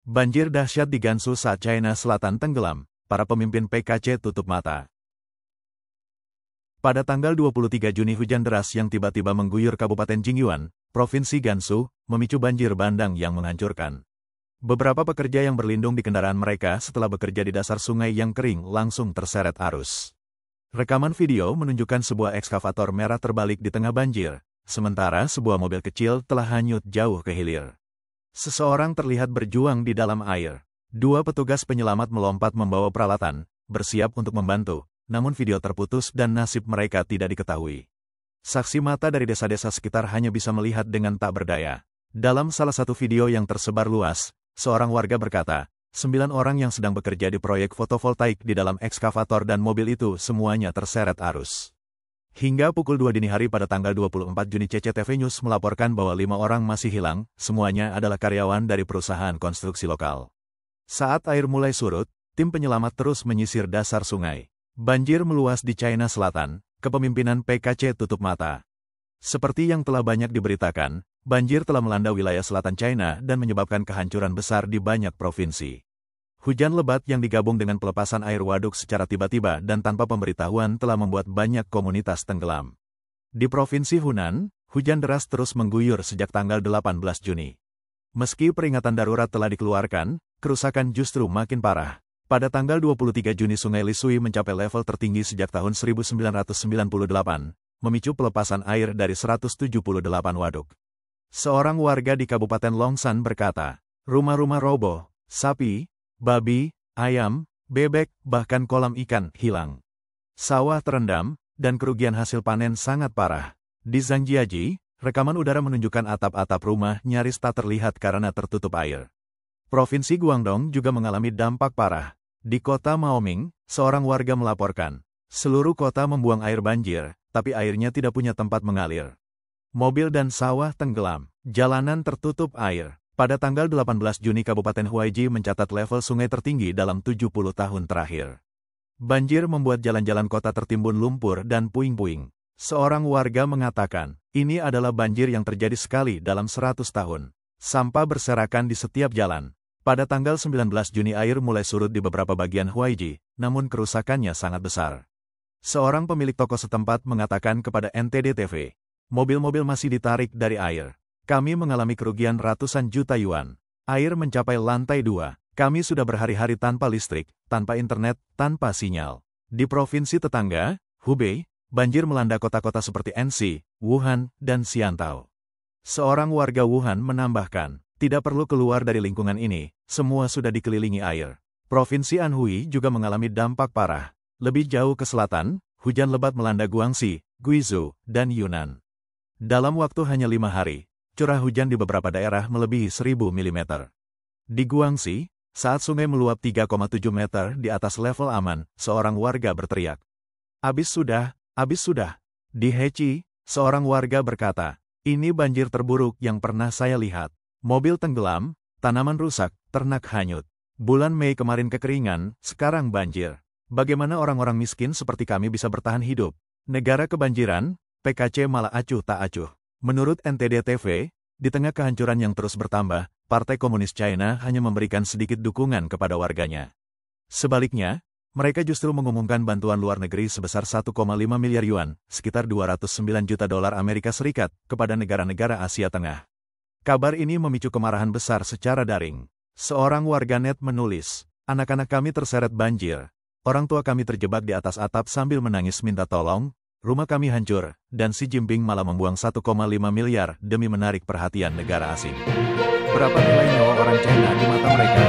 Banjir dahsyat di Gansu saat China Selatan tenggelam, para pemimpin PKC tutup mata. Pada tanggal 23 Juni hujan deras yang tiba-tiba mengguyur Kabupaten Jingyuan, Provinsi Gansu, memicu banjir bandang yang menghancurkan. Beberapa pekerja yang berlindung di kendaraan mereka setelah bekerja di dasar sungai yang kering langsung terseret arus. Rekaman video menunjukkan sebuah ekskavator merah terbalik di tengah banjir, sementara sebuah mobil kecil telah hanyut jauh ke hilir. Seseorang terlihat berjuang di dalam air. Dua petugas penyelamat melompat membawa peralatan, bersiap untuk membantu, namun video terputus dan nasib mereka tidak diketahui. Saksi mata dari desa-desa sekitar hanya bisa melihat dengan tak berdaya. Dalam salah satu video yang tersebar luas, seorang warga berkata, 9 orang yang sedang bekerja di proyek fotovoltaik di dalam ekskavator dan mobil itu semuanya terseret arus. Hingga pukul 2 dini hari pada tanggal 24 Juni CCTV News melaporkan bahwa 5 orang masih hilang, semuanya adalah karyawan dari perusahaan konstruksi lokal. Saat air mulai surut, tim penyelamat terus menyisir dasar sungai. Banjir meluas di China Selatan, kepemimpinan PKC tutup mata. Seperti yang telah banyak diberitakan, banjir telah melanda wilayah selatan China dan menyebabkan kehancuran besar di banyak provinsi. Hujan lebat yang digabung dengan pelepasan air waduk secara tiba-tiba dan tanpa pemberitahuan telah membuat banyak komunitas tenggelam. Di Provinsi Hunan, hujan deras terus mengguyur sejak tanggal 18 Juni. Meski peringatan darurat telah dikeluarkan, kerusakan justru makin parah. Pada tanggal 23 Juni Sungai Lisui mencapai level tertinggi sejak tahun 1998, memicu pelepasan air dari 178 waduk. Seorang warga di Kabupaten Longsan berkata, rumah-rumah roboh, sapi, babi, ayam, bebek, bahkan kolam ikan hilang. Sawah terendam, dan kerugian hasil panen sangat parah. Di Zhangjiaji, rekaman udara menunjukkan atap-atap rumah nyaris tak terlihat karena tertutup air. Provinsi Guangdong juga mengalami dampak parah. Di kota Maoming, seorang warga melaporkan, seluruh kota membuang air banjir, tapi airnya tidak punya tempat mengalir. Mobil dan sawah tenggelam, jalanan tertutup air. Pada tanggal 18 Juni Kabupaten Huaiji mencatat level sungai tertinggi dalam 70 tahun terakhir. Banjir membuat jalan-jalan kota tertimbun lumpur dan puing-puing. Seorang warga mengatakan, ini adalah banjir yang terjadi sekali dalam 100 tahun. Sampah berserakan di setiap jalan. Pada tanggal 19 Juni air mulai surut di beberapa bagian Huaiji, namun kerusakannya sangat besar. Seorang pemilik toko setempat mengatakan kepada NTD TV, mobil-mobil masih ditarik dari air. Kami mengalami kerugian ratusan juta yuan. Air mencapai lantai 2. Kami sudah berhari-hari tanpa listrik, tanpa internet, tanpa sinyal. Di provinsi tetangga, Hubei, banjir melanda kota-kota seperti Ansi, Wuhan, dan Xiantao. Seorang warga Wuhan menambahkan, tidak perlu keluar dari lingkungan ini, semua sudah dikelilingi air. Provinsi Anhui juga mengalami dampak parah. Lebih jauh ke selatan, hujan lebat melanda Guangxi, Guizhou, dan Yunnan. Dalam waktu hanya 5 hari, curah hujan di beberapa daerah melebihi 1000 mm. Di Guangxi, saat sungai meluap 3,7 meter di atas level aman, seorang warga berteriak, "Abis sudah, abis sudah." Di Hechi, seorang warga berkata, "Ini banjir terburuk yang pernah saya lihat. Mobil tenggelam, tanaman rusak, ternak hanyut. Bulan Mei kemarin kekeringan, sekarang banjir. Bagaimana orang-orang miskin seperti kami bisa bertahan hidup? Negara kebanjiran, PKC malah acuh tak acuh." Menurut NTD TV, di tengah kehancuran yang terus bertambah, Partai Komunis China hanya memberikan sedikit dukungan kepada warganya. Sebaliknya, mereka justru mengumumkan bantuan luar negeri sebesar 1,5 miliar yuan, sekitar 209 juta dolar Amerika Serikat, kepada negara-negara Asia Tengah. Kabar ini memicu kemarahan besar secara daring. Seorang warganet menulis, "Anak-anak kami terseret banjir. Orang tua kami terjebak di atas atap sambil menangis minta tolong. Rumah kami hancur, dan Xi Jinping malah membuang 1,5 miliar demi menarik perhatian negara asing." Berapa nilai nyawa orang China di mata mereka?